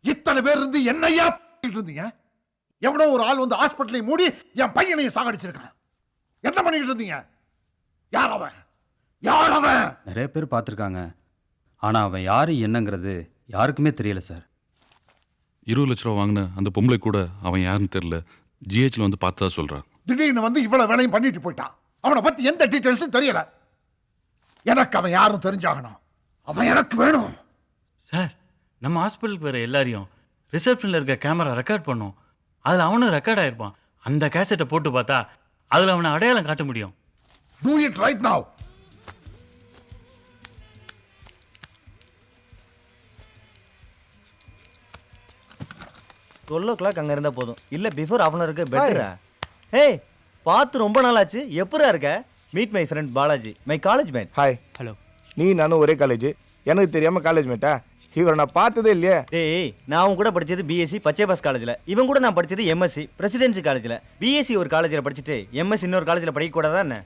இத்தனை பேர் இருந்து என்னையா இருந்தீங்க? எவனோ ஒரு ஆள் வந்து ஹாஸ்பிட்டலை மூடி என் பையனையும் சாகடிச்சிருக்கான். என்ன பண்ணிட்டு இருந்தீங்க? யார் அவன்? நிறைய பேர் பார்த்துருக்காங்க. ஆனால் அவன் யாரு என்னங்கிறது யாருக்குமே தெரியல சார். 20 லட்ச ரூபா வாங்கின அந்த பொம்பளை கூட அவன் யாருன்னு தெரியல. ஜிஹெச்ல வந்து பார்த்ததா சொல்றான். திடீர்னு வந்து இவ்வளவு வேலையும் பண்ணிட்டு போயிட்டான். அவனை பத்தி எந்த டீட்டெயில்ஸும் தெரியல. எனக்கு அவன் யாரும் தெரிஞ்சாகணும். அவன் எனக்கு வேணும் சார். நம்ம ஹாஸ்பிட்டலுக்கு வர எல்லாரையும் ரிசப்ஷனில் இருக்க கேமரா ரெக்கார்ட் பண்ணோம். அதில் அவனும் ரெக்கார்ட் ஆயிருப்பான். அந்த கேசட்டை போட்டு பார்த்தா அதில் அவனை அடையாளம் காட்ட முடியும். Do it right now. அங்கே இருந்தால் போதும். இல்லை பிஃபோர் ஆஃப் அன் ஹவருக்கு பெட்டரா? ஹேய், பார்த்து ரொம்ப நாள் ஆச்சு. எப்படா இருக்க? Meet my friend Balaji, my college mate. Hi. Hello. நீ நானும் ஒரே காலேஜ். எனக்கு தெரியாமல் காலேஜ் மேட்டா? இவரை நான் பார்த்ததே இல்லையே. டேய், நான் அவன் கூட படிச்சது பிஎஸ்சி பச்சைபாஸ் காலேஜில். இவன் கூட நான் படிச்சது எம்எஸ்சி பிரசிடென்சி காலேஜில். பிஎஸ்சி ஒரு காலேஜில் படிச்சுட்டு எம்எஸ்சி இன்னொரு காலேஜில் படிக்கக்கூடாதா என்ன?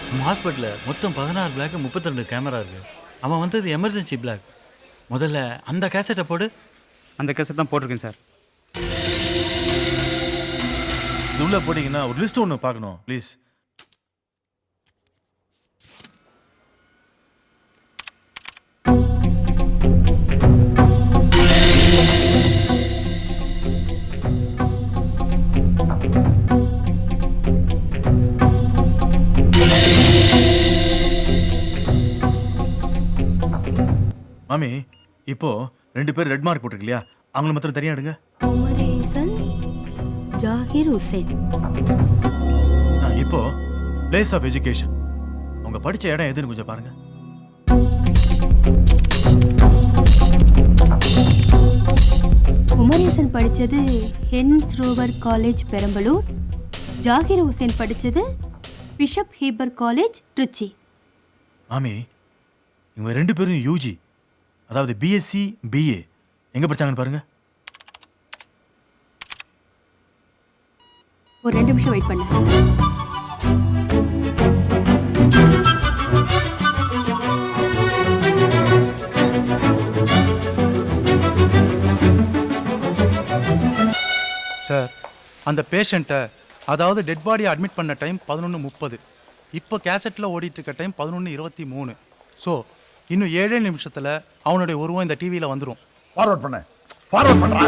நம்ம ஹாஸ்பிட்டலில் மொத்தம் 16 பிளாக் 32 கேமரா இருக்கு. அவன் வந்தது எமர்ஜென்சி பிளாக். முதல்ல அந்த கேசட்டை போடு. அந்த கேசட் தான் போட்டிருக்கேன் சார். இது உள்ள போட்டீங்கன்னா ஒரு லிஸ்ட் ஒன்று பார்க்கணும் ப்ளீஸ். மாமி, இப்போ 2 பேர் ரெட் மார்க் போட்டிருக்கு இல்லையா? அவங்கள மாத்திரம் தனியா எடுங்க. உமரேசன், ஜாகிர் ஹுசைன். இப்போ பிளேஸ் ஆஃப் எஜுகேஷன், அவங்க படிச்ச இடம் எதுன்னு கொஞ்சம் பாருங்க. உமரேசன் படிச்சது Hans Roever college Perambalur. Zakir Hussain படிச்சது பிஷப் ஹீபர் காலேஜ் திருச்சி. மாமி, இவங்க 2 பேரும் யூஜி, அதாவது பிஎஸ்சி பிஏ எங்க படிச்சாங்கன்னு பாருங்க. ஒரு 2 நிமிஷம் வெயிட் பண்ணு. சார், அந்த பேஷண்ட்டை, அதாவது டெட் பாடியை அட்மிட் பண்ண டைம் 11:30. இப்போ கேசட்டில் ஓடிட்டு இருக்க டைம் 11:23. ஸோ இன்னும் 7 நிமிஷத்தில் அவனுடைய உருவம் இந்த டிவியில் வந்துடும். ஃபார்வர்ட் பண்ணுறா.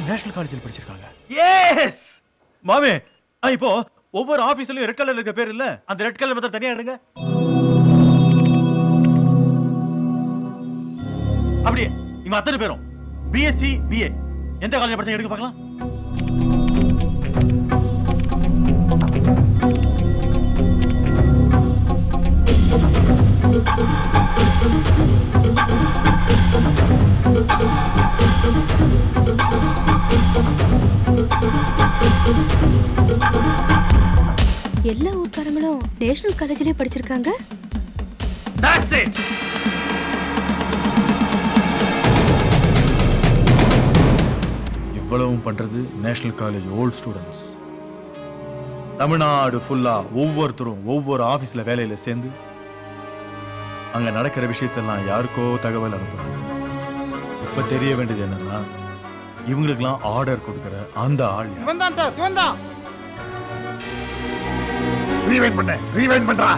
நேஷனல் காலேஜில் படிச்சிருக்காங்க. எஸ் மாமே, இப்போ ஒவ்வொரு ஆபீஸ்லயும் ரெட் கலர்ல இருக்க பேர் இல்ல, அந்த ரெட் கலர் மட்டும் தனியா எடுங்க. அப்படியே இவங்க அத்தனை பேரும் பிஎஸ்சி பிஏ எந்த காலேஜ் படிச்சா எடுக்க பார்க்கலாம். எல்லா ஊர்க்காரங்களும் நேஷனல் காலேஜ்லயே படிச்சிருக்காங்க. That's it. இவ்வளவும் பண்றது national college volt students. Tamil Nadu ஃபுல்லா ஒவ்வொருத்தரும் ஒவ்வொரு ஆபீஸ்ல வேலையில சேர்ந்து அங்க நடக்கிற விஷயத்தெல்லாம் யாருக்கோ தகவல் அனுப்புறாங்க. இப்ப தெரிய வேண்டியது என்னன்னா, இவங்களுக்கெல்லாம் ஆர்டர் கொடுக்கிற அந்த ஆள் இவன் தான் சார், இவன் தான். ரீவைண்ட் பண்றா.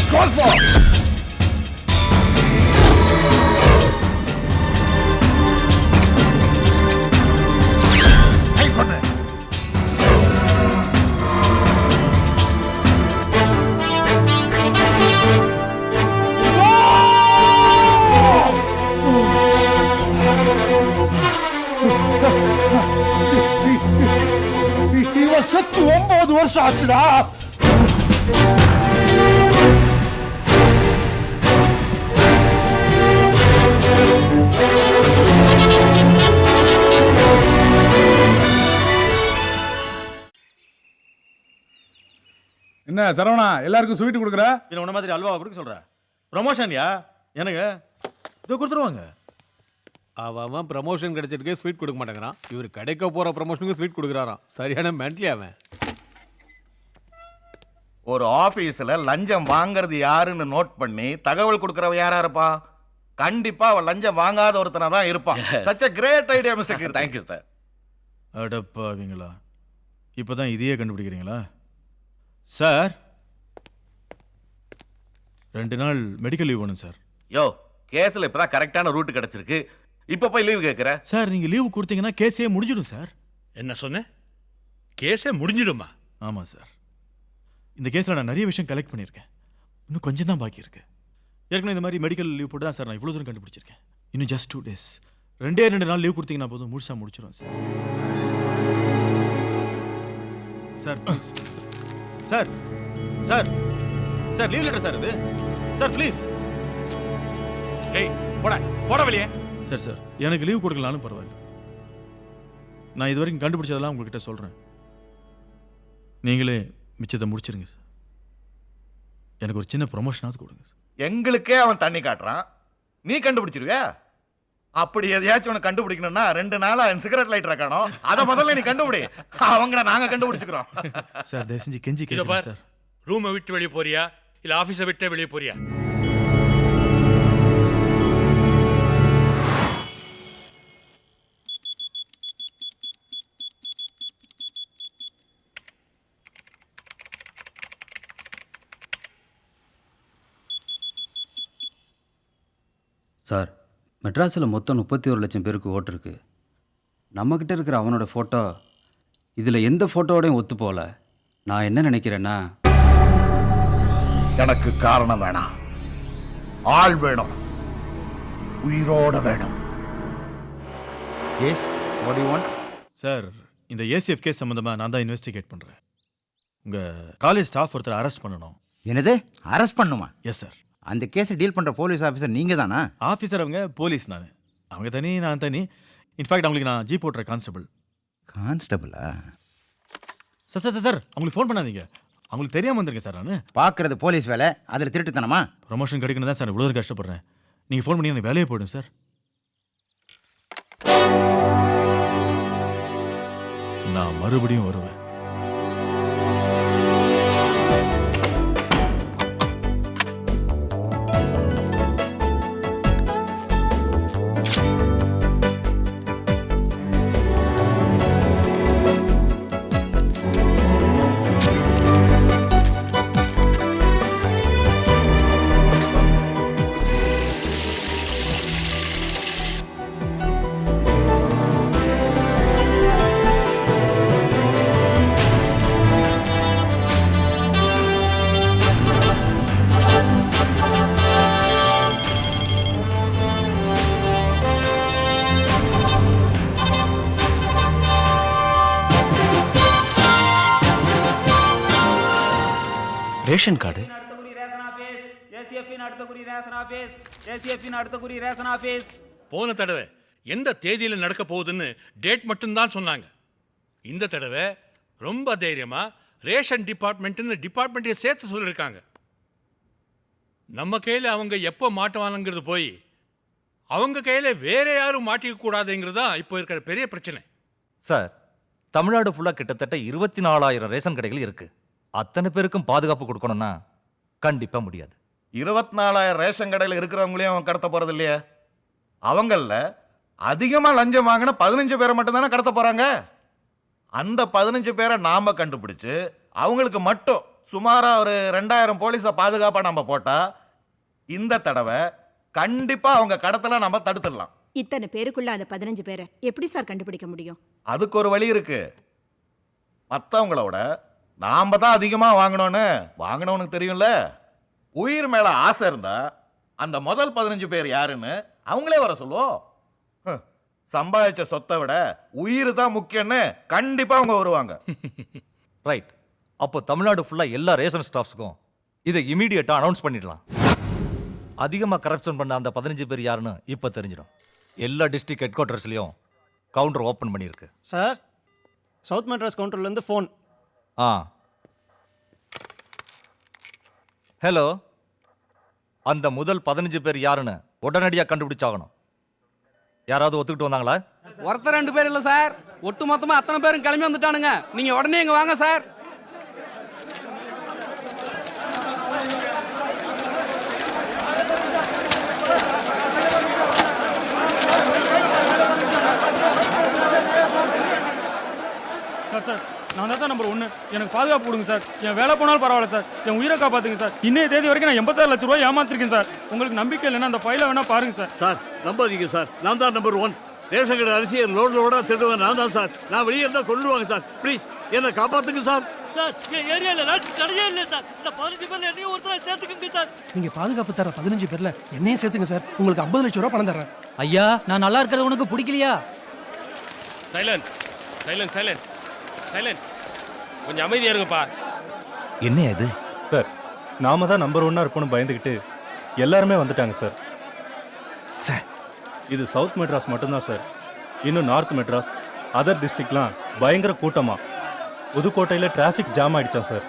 Close ball. Hey, பண்ணு. வருஷம் ஆச்சுடா. என்ன சரவணா எல்லாருக்கும் ஸ்வீட் கொடுக்குற? என்ன உன்ன மாதிரி அல்வா கொடுக்க சொல்ற? ப்ரமோஷன்யா எனக்கு இதோ கொடுத்துருவாங்க. அவன் ப்ரமோஷன் கிடைச்சிருக்கு ஸ்வீட் கொடுக்க மாட்டேங்கிறான். இவர் கிடைக்க போற ப்ரமோஷனுக்கு ஸ்வீட் கொடுக்குறாராம். சரியான மென்ட்லி அவன். ஒரு ஆபீஸ்ல லஞ்சம் வாங்குறது யாருன்னு நோட் பண்ணி தகவல் கொடுக்கறவ யாரா இருப்பா? கண்டிப்பா அவன் லஞ்சம் வாங்காத ஒருத்தனா தான் இருப்பான். such a great idea mister Keerthi. Thank you sir. அடப்பாவீங்களா, இப்போதான் இதையே கண்டுபிடிக்கிறீங்களா சார்? 2 நாள் மெடிக்கல் லீவ் வேணும் சார். யோ, கேஸ்ல இப்பதான் கரெக்டான ரூட் கிடைச்சிருக்கு. இப்ப போய் லீவ் கேக்குற? சார் நீங்க லீவ் கொடுத்தீங்கன்னா கேஸே முடிஞ்சிடும் சார். என்ன சொன்ன? கேஸே முடிஞ்சிடுமா? ஆமாம் சார். இந்த கேஸில் நான் நிறைய விஷயம் கலெக்ட் பண்ணியிருக்கேன். இன்னும் கொஞ்சம் தான் பாக்கி இருக்கு. ஏற்கனவே இந்த மாதிரி மெடிக்கல் லீவ் போட்டு தான் சார் நான் இவ்வளோ தூரம் கண்டுபிடிச்சிருக்கேன். இன்னும் ஜஸ்ட் 2 days, 2 நாள் லீவ் கொடுத்தீங்கன்னா போதும், முழுசாக முடிச்சிடும் sir. Sir please sir, sir sir leave letter sir இது. Sir please. டேய் போடா போட வெளியே. சார் சார் எனக்கு லீவ் கொடுக்கலான்னு பரவாயில்ல. நான் இது வரைக்கும் கண்டுபிடிச்சதெல்லாம் உங்ககிட்ட சொல்கிறேன். நீங்களே மிச்சத்தை முடிச்சிருங்க சார். எனக்கு ஒரு சின்ன ப்ரொமோஷனாவது கொடுங்க சார். எங்களுக்கே அவன் தண்ணி காட்டுறான், நீ கண்டுபிடிச்சிருவியா? அப்படி எதையாச்சும் உனக்கு கண்டுபிடிக்கணும்னா 2 நாளா சிகரெட் லைட்டரை காணோம், அதை முதல்ல நீ கண்டுபிடி. அவங்கள நாங்க கண்டுபிடிச்சுக்கிறோம். சார் தயவு செஞ்சு கெஞ்சி இதோ கேட்குறேன் பார், சார். ரூமை விட்டு வெளியே போறியா இல்ல ஆபீஸை விட்டு வெளியே போறியா? சார், மெட்ராஸில் மொத்தம் 31 லட்சம் பேருக்கு ஓட்டு இருக்கு. நம்மக்கிட்ட இருக்கிற அவனோட ஃபோட்டோ இதில் எந்த ஃபோட்டோவோடையும் ஒத்து போகல. நான் என்ன நினைக்கிறேன்னா, எனக்கு காரணம் வேணாம், ஆள் வேணும், உயிரோட வேணும். Yes, what you want? Sir இந்த ஏசிஎஃப் கேஸ் சம்மந்தமாக நான் தான் இன்வெஸ்டிகேட் பண்ணுறேன். உங்கள் காலேஜ் ஸ்டாஃப் ஒருத்தர் அரெஸ்ட் பண்ணணும். என்னது, அரெஸ்ட் பண்ணுமா? Yes sir. அந்த கேஸை டீல் பண்ணுற போலீஸ் ஆஃபீஸர் நீங்கள் தானா? ஆஃபீஸர் அவங்க, போலீஸ் நான். அவங்க தனி, நான் தனி. இன்ஃபேக்ட் அவங்களுக்கு நான் ஜீப் ஓட்டுற கான்ஸ்டபிள். கான்ஸ்டபிளா? சார் சார் சார் அவங்களுக்கு ஃபோன் பண்ணாதீங்க. அவங்களுக்கு தெரியாமல் வந்திருக்கேன் சார். நான் பார்க்குறது போலீஸ் வேலை, அதில் திருட்டுத்தனமா? ப்ரொமோஷன் கிடைக்கணும் தான் சார் இவ்வளோ கஷ்டப்படுறேன். நீங்கள் ஃபோன் பண்ணி எனக்கு வேலையை போயிடும் சார். நான் மறுபடியும் வருவேன். ரேஷன் கார்டு போன தடவை எந்த தேதியில் நடக்க போகுதுன்னு டேட் மட்டும்தான் சொன்னாங்க. இந்த தடவை ரொம்ப தைரியமா ரேஷன் டிபார்ட்மெண்ட்னு டிபார்ட்மெண்ட்டை சேர்த்து சொல்லியிருக்காங்க. நம்ம கையில் அவங்க எப்போ மாட்டுவானுங்கிறது போய் அவங்க கையில் வேற யாரும் மாட்டிக்க கூடாதுங்கிறது தான் இப்போ இருக்கிற பெரிய பிரச்சனை. சார் தமிழ்நாடு ஃபுல்லாக கிட்டத்தட்ட 24,000 ரேஷன் கடைகள் இருக்கு. அத்தனை பேருக்கும் பாதுகாப்பு கொடுக்கணும்னா கண்டிப்பாக முடியாது. 24,000 ரேஷன் கடையில் இருக்கிறவங்களையும் அவன் கடத்த போறது இல்லையே. அவங்கள அதிகமா லஞ்சம் வாங்கின 15 பேரை மட்டும் தானே கடத்த போறாங்க. அந்த 15 பேரை நாம கண்டுபிடிச்சு அவங்களுக்கு மட்டும் சுமாரா ஒரு 2000 போலீஸை பாதுகாப்பா நம்ம போட்டா இந்த தடவை கண்டிப்பா அவங்க கடத்தல நம்ம தடுத்துடலாம். இத்தனை பேருக்குள்ள அந்த 15 பேரை எப்படி சார் கண்டுபிடிக்க முடியும்? அதுக்கு ஒரு வழி இருக்கு. மற்றவங்களோட நாம தான் அதிகமா வாங்கினவனுக்கு தெரியும்ல. உயிர் மேல ஆசை இருந்தா அந்த முதல் 15 பேர் யாருன்னு அவங்களே வர சொல்லுவோம். சம்பாதிச்ச சொத்தை விட உயிர் தான் முக்கியம்னு கண்டிப்பா அவங்க வருவாங்க. ரைட். அப்போ தமிழ்நாடு ஃபுல்லாக எல்லா ரேஷன் ஸ்டாஃப்ஸுக்கும் இதை இமீடியட்டாக அனௌன்ஸ் பண்ணிடலாம். அதிகமாக கரப்ஷன் பண்ண அந்த 15 பேர் யாருன்னு இப்போ தெரிஞ்சிடும். எல்லா டிஸ்ட்ரிக்ட் ஹெட் குவார்ட்டர்ஸ்லையும் கவுண்டர் ஓப்பன் பண்ணியிருக்கு. சார், சவுத் மெட்ராஸ் கவுண்டர்லேருந்து ஃபோன். ஆ, ஹலோ. அந்த முதல் 15 பேர் யாருன்னு உடனடியாக கண்டுபிடிச்சாகணும். யாராவது ஒத்துக்கிட்டு வந்தாங்களா? ஒருத்தர் 2 பேர் இல்லை சார், ஒட்டு மொத்தமாக அத்தனை பேரும் கிளம்பி வந்துட்டானுங்க. நீங்கள் உடனே இங்கே வாங்க சார். சார், நான் தான் சார் நம்பர் 1. எனக்கு பாதுகாப்பு கொடுங்க சார். என் வேலை போனாலும் பரவாயில்ல சார், என் உயிரை காப்பாற்றுங்க சார். இன்னைய தேதி வரைக்கும் நான் 86 லட்ச ரூபாய் ஏமாத்திருக்கேன் சார். உங்களுக்கு நம்பிக்கை இல்லைன்னா அந்த ஃபைலை வேணா பாருங்க சார். சார், நம்பாதீங்க சார், நான் தான் நம்பர் 1. ரேஷன் கடை அரிசியை லோடோட திருடுவேன் நான் தான் சார். நான் வெளியே இருந்தால் கொள்ளுவாங்க சார். ப்ளீஸ் என்னை காப்பாற்றுங்க சார். சார், என் ஏரியாவில் ரேஷன் கடையே இல்லை சார். இந்த 15 பேர்ல என்னையும் ஒருத்தரை சேர்த்துக்குங்க சார். நீங்க பாதுகாப்பு தர 15 பேர்ல என்னையும் சேர்த்துங்க சார். உங்களுக்கு 50 லட்சம் ரூபாய் பணம் தரேன். ஐயா, நான் நல்லா இருக்கிறது உனக்கு பிடிக்கலையா? Silent silent silent silent. கொஞ்சம் அமைதியா இருங்கப்பா. என்ன இது சார்? நாம தான் நம்பர் 1 இருப்போம்னு பயந்துக்கிட்டு எல்லாருமே வந்துட்டாங்க சார். சார், இது சவுத் மெட்ராஸ் மட்டும்தான் சார். இன்னும் நார்த் மெட்ராஸ், அதர் டிஸ்ட்ரிக்ட்லாம் பயங்கர கூட்டமா. புதுக்கோட்டையில் டிராஃபிக் ஜாம் ஆயிடுச்சான் சார்.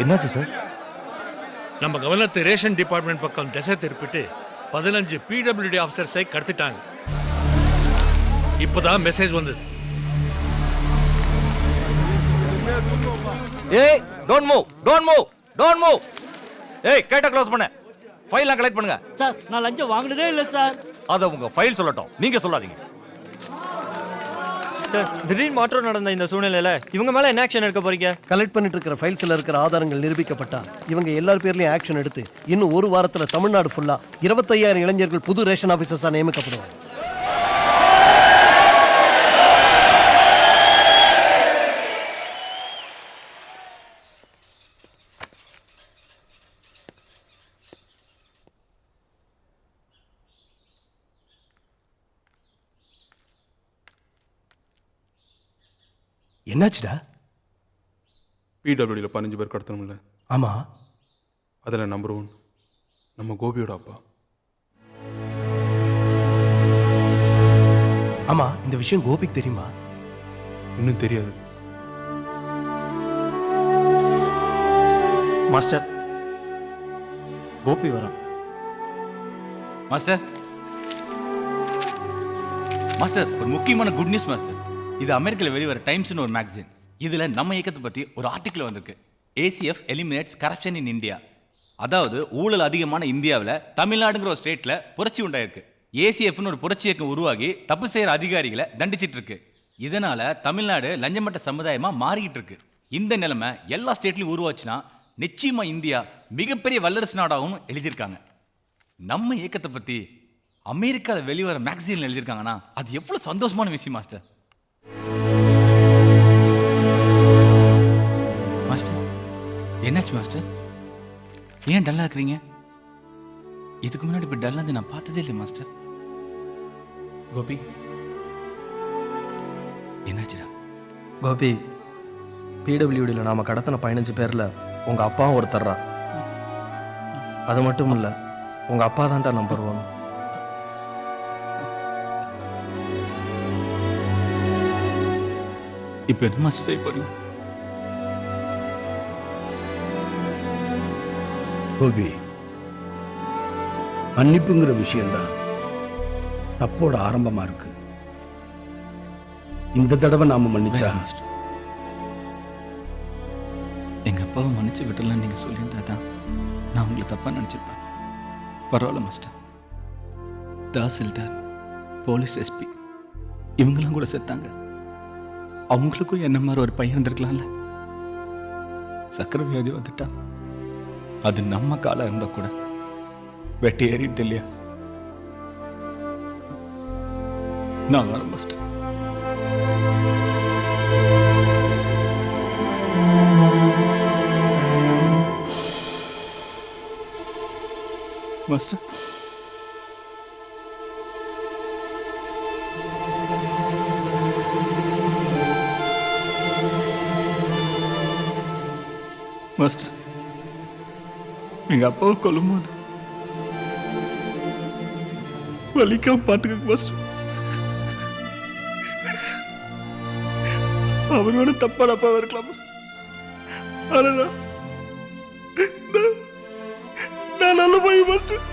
என்னாச்சு சார்? நம்ம கவர்னர் ரேஷன் டிபார்ட்மெண்ட் பக்கம் திசை திருப்பிட்டு 15 பிடபிள்யூடி ஆஃபீஸர்ஸை கடத்திட்டாங்க. இப்பதான் மெசேஜ் வந்தது. ஏய், don't move, don't move, don't move. ஏய், கேட்ட க்ளோஸ் பண்ணு. ஃபைல்லாம் கலெக்ட் பண்ணுங்க. சார், நான் லஞ்சம் வாங்கினதே இல்லை சார். அதை உங்க ஃபைல் சொல்லட்டும், நீங்க சொல்லாதீங்க. சார், திடீர்னு மாற்றம் நடந்த இந்த சூழ்நிலையில இவங்க மேல என்ன ஆக்ஷன் எடுக்க போறீங்க? கலெக்ட் பண்ணிட்டு இருக்கிற ஃபைல்ஸ்ல இருக்கிற ஆதாரங்கள் நிரூபிக்கப்பட்டா இவங்க எல்லார் பேர்லயும் ஆக்ஷன் எடுத்து இன்னும் ஒரு வாரத்துல தமிழ்நாடு ஃபுல்லா 25,000 இளைஞர்கள் புது ரேஷன் ஆபீசர்ஸா நியமிக்கப்படுவாங்க. என்னாச்சுடா? பிடபிள்யூல 15 பேர் கடத்தணும்ல? ஆமா. அதில் நம்பர் 1 நம்ம கோபியோட அப்பா. ஆமா, இந்த விஷயம் கோபிக்கு தெரியுமா? இன்னும் தெரியாது மாஸ்டர். கோபி வரான். மாஸ்டர், மாஸ்டர், ஒரு முக்கியமான குட் நியூஸ் மாஸ்டர். இது அமெரிக்காவில் வெளிவர டைம்ஸ்னு ஒரு மேகசின். இதில் நம்ம இயக்கத்தை பற்றி ஒரு ஆர்டிக்கிள் வந்திருக்கு. ACF eliminates corruption in India. அதாவது ஊழல் அதிகமான இந்தியாவில் தமிழ்நாடுங்கிற ஒரு ஸ்டேட்டில் புரட்சி உண்டாயிருக்கு. ACFன்னு ஒரு புரட்சி இயக்கம் உருவாகி தப்பு செய்கிற அதிகாரிகளை தண்டிச்சிட்டு இருக்கு. இதனால தமிழ்நாடு லஞ்சமட்ட சமுதாயமாக மாறிக்கிட்டு இருக்கு. இந்த நிலைமை எல்லா ஸ்டேட்லையும் உருவாச்சுன்னா நிச்சயமா இந்தியா மிகப்பெரிய வல்லரசு நாடாகவும் எழுதியிருக்காங்க. நம்ம இயக்கத்தை பற்றி அமெரிக்காவில் வெளிவர மேகசினில் எழுதியிருக்காங்கன்னா அது எவ்வளோ சந்தோஷமான விஷயம் மாஸ்டர். மாஸ்டர், என்னாச்சு மாஸ்டர்? ஏன் டல்லா இருக்கிறீங்க? இதுக்கு முன்னாடி இப்போ டல்லா நான் பார்த்ததே இல்லை மாஸ்டர். கோபி, என்னாச்சுடா? கோபி, பிடபிள்யூடியில் நாம கடத்தின 15 பேர்ல உங்க அப்பாவும் ஒருத்தர்றா. அது மட்டும் இல்ல, உங்க அப்பா தான்டா நம்பர் 1. இப்போ என்ன மாஸ்டர் செய்ய போறீங்க? கோபி, மன்னிப்புங்கிற விஷயம்தான் தப்போட ஆரம்பமா இருக்கு. இந்த தடவை நாம மன்னிச்சா எங்க அப்பாவை மன்னிச்சு விட்டலாம் நீங்க சொல்லியிருந்தா தான் நான் உங்களை தப்பா நினைச்சிருப்பேன். பரவாயில்ல மாஸ்டர். தாசில்தார், போலீஸ் எஸ்பி இவங்கெல்லாம் கூட செத்தாங்க. அவங்களுக்கும் என்ன மாதிரி ஒரு பையன் இருந்திருக்கலாம்ல. சக்கரை வியாதி வந்துட்டா அது நம்ம காலம் இருந்தா கூட வெட்டி ஏறிட்டு இல்லையா? நான் வரேன் மாஸ்டர். மாஸ்டர், மாஸ்டர் எங்க அப்பாவை கொல்லும்போது வலிக்காம பார்த்துக்க மாஸ்டர். அவனோட தப்பான அப்பாவை இருக்கலாம் மாஸ்டர். ஆனா நான் நல்ல போய் மாஸ்டர்.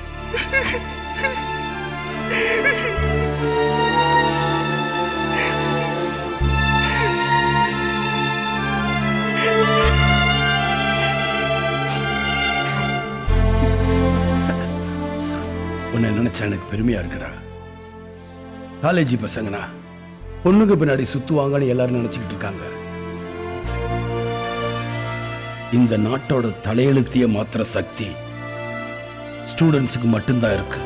உன்னை நினைச்சா எனக்கு பெருமையா இருக்குடா. காலேஜ் பசங்கனா பொண்ணுக்கு பின்னாடி சுத்துவாங்கன்னு எல்லாரும் நினைச்சுக்கிட்டு இருக்காங்க. இந்த நாட்டோட தலையெழுத்திய மாத்திர சக்தி ஸ்டூடெண்ட்ஸுக்கு மட்டும்தான் இருக்கு.